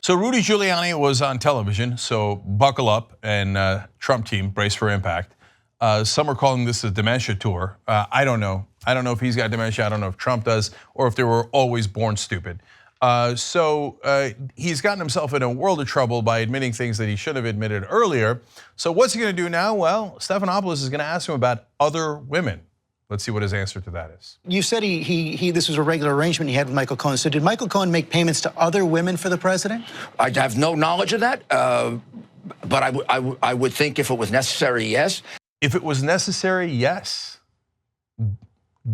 So Rudy Giuliani was on television, so buckle up and Trump team, brace for impact. Some are calling this a dementia tour. I don't know. I don't know if he's got dementia. I don't know if Trump does, or if they were always born stupid. So he's gotten himself in a world of trouble by admitting things that he should have admitted earlier. So what's he going to do now? Well, Stephanopoulos is going to ask him about other women. Let's see what his answer to that is. You said this was a regular arrangement he had with Michael Cohen. So did Michael Cohen make payments to other women for the president? I have no knowledge of that, but I would think if it was necessary, yes. If it was necessary, yes.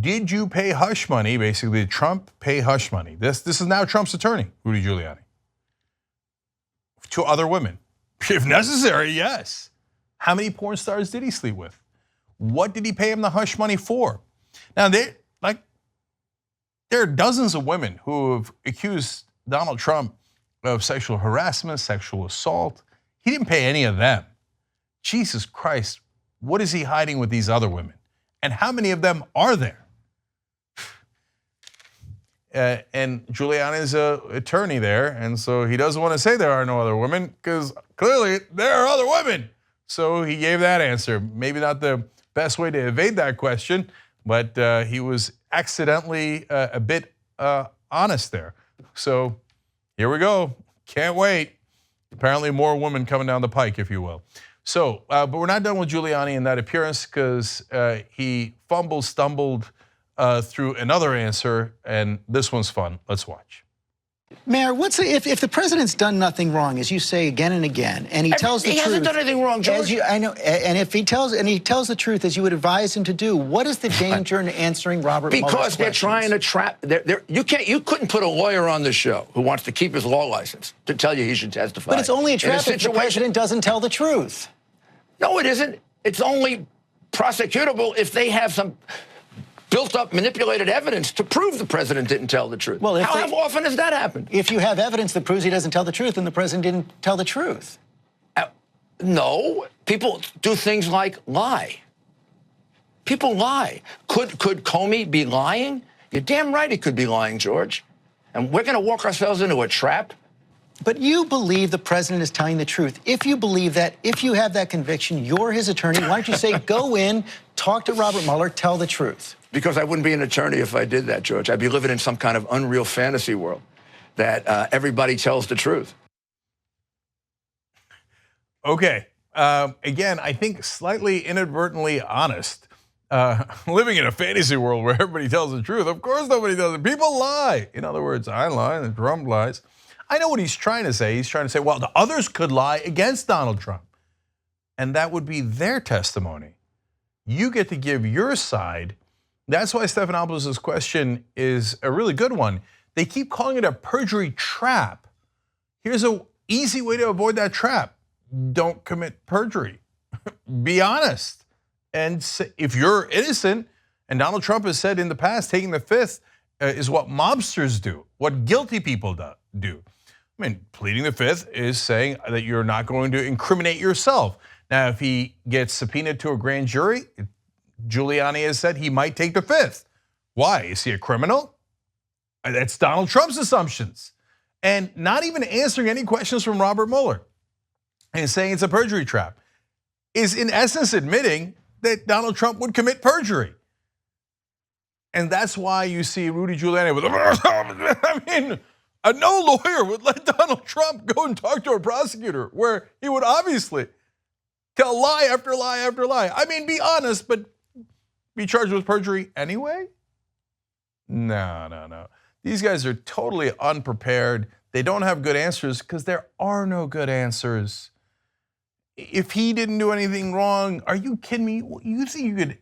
Did you pay hush money? Basically, did Trump pay hush money? This is now Trump's attorney, Rudy Giuliani, to other women. If necessary, yes. How many porn stars did he sleep with? What did he pay him the hush money for? Now, there are dozens of women who have accused Donald Trump of sexual harassment, sexual assault. He didn't pay any of them. Jesus Christ, what is he hiding with these other women? And how many of them are there? And Giuliani's an attorney there, and so he doesn't want to say there are no other women because clearly there are other women. So he gave that answer. Maybe not the best way to evade that question, but he was accidentally a bit honest there. So here we go. Can't wait. Apparently more women coming down the pike, if you will. So, but we're not done with Giuliani in that appearance because he stumbled through another answer, and this one's fun. Let's watch. Mayor, if the president's done nothing wrong, as you say again and again, and he tells the truth, he hasn't done anything wrong, George. I know, and if he tells the truth as you would advise him to do, what is the danger in answering Robert Mueller's questions? Because they're trying to trap. You couldn't put a lawyer on the show who wants to keep his law license to tell you he should testify. But it's only a trap if the president doesn't tell the truth. No, it isn't. It's only prosecutable if they have some built-up, manipulated evidence to prove the president didn't tell the truth. Well, how often has that happened? If you have evidence that proves he doesn't tell the truth, then the president didn't tell the truth. No, people do things like lie. People lie. Could Comey be lying? You're damn right he could be lying, George. And we're going to walk ourselves into a trap. But you believe the president is telling the truth. If you believe that, if you have that conviction, you're his attorney. Why don't you say, go in, talk to Robert Mueller, tell the truth? Because I wouldn't be an attorney if I did that, George. I'd be living in some kind of unreal fantasy world that everybody tells the truth. Okay. Again, I think slightly inadvertently honest. Living in a fantasy world where everybody tells the truth. Of course nobody does it. People lie. In other words, I lie and Trump lies. I know what he's trying to say. He's trying to say, well, the others could lie against Donald Trump. And that would be their testimony. You get to give your side. That's why Stephanopoulos' question is a really good one. They keep calling it a perjury trap. Here's an easy way to avoid that trap. Don't commit perjury. Be honest. And if you're innocent, and Donald Trump has said in the past, taking the fifth is what mobsters do, what guilty people do. I mean, pleading the fifth is saying that you're not going to incriminate yourself. Now, if he gets subpoenaed to a grand jury, Giuliani has said he might take the fifth. Why? Is he a criminal? That's Donald Trump's assumptions. And not even answering any questions from Robert Mueller and saying it's a perjury trap is in essence admitting that Donald Trump would commit perjury. And that's why you see Rudy Giuliani with, I mean, no lawyer would let Donald Trump go and talk to a prosecutor where he would obviously tell lie after lie after lie. I mean, be honest, but be charged with perjury anyway? No. These guys are totally unprepared. They don't have good answers because there are no good answers. If he didn't do anything wrong, are you kidding me? You think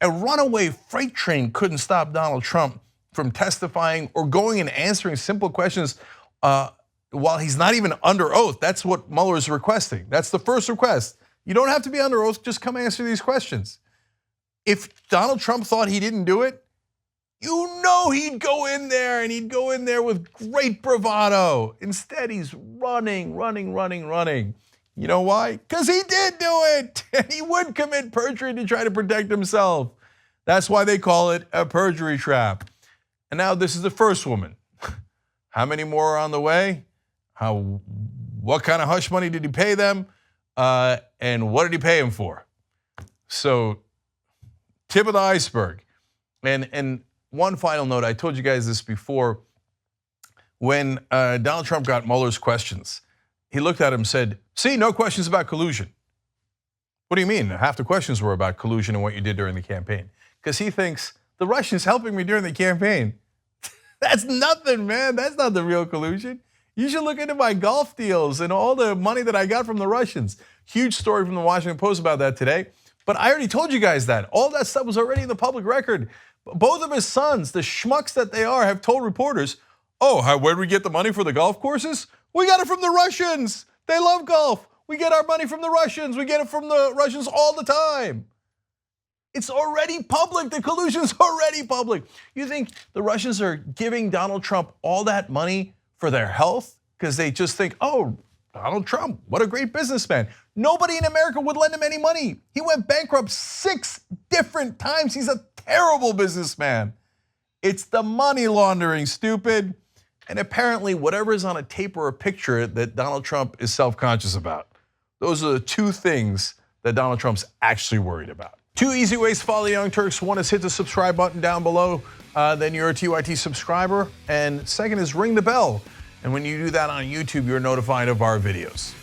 a runaway freight train couldn't stop Donald Trump from testifying or going and answering simple questions while he's not even under oath? That's what Mueller is requesting. That's the first request. You don't have to be under oath, just come answer these questions. If Donald Trump thought he didn't do it, you know he'd go in there and he'd go in there with great bravado. Instead, he's running. You know why? Because he did do it, and he would commit perjury to try to protect himself. That's why they call it a perjury trap. And now this is the first woman. How many more are on the way? what kind of hush money did he pay them, and what did he pay him for? So, tip of the iceberg. And one final note, I told you guys this before. When Donald Trump got Mueller's questions, he looked at him and said, see, no questions about collusion. What do you mean? Half the questions were about collusion and what you did during the campaign. Because he thinks, the Russians helping me during the campaign. That's nothing, man. That's not the real collusion. You should look into my golf deals and all the money that I got from the Russians. Huge story from the Washington Post about that today. But I already told you guys that. All that stuff was already in the public record. Both of his sons, the schmucks that they are, have told reporters, oh, where did we get the money for the golf courses? We got it from the Russians. They love golf. We get our money from the Russians. We get it from the Russians all the time. It's already public. The collusion's already public. You think the Russians are giving Donald Trump all that money for their health? Because they just think, oh, Donald Trump, what a great businessman. Nobody in America would lend him any money. He went bankrupt 6 different times. He's a terrible businessman. It's the money laundering, stupid. And apparently whatever is on a tape or a picture that Donald Trump is self-conscious about. Those are the 2 things that Donald Trump's actually worried about. 2 easy ways to follow the Young Turks. One is hit the subscribe button down below, then you're a TYT subscriber. And second is ring the bell. And when you do that on YouTube, you're notified of our videos.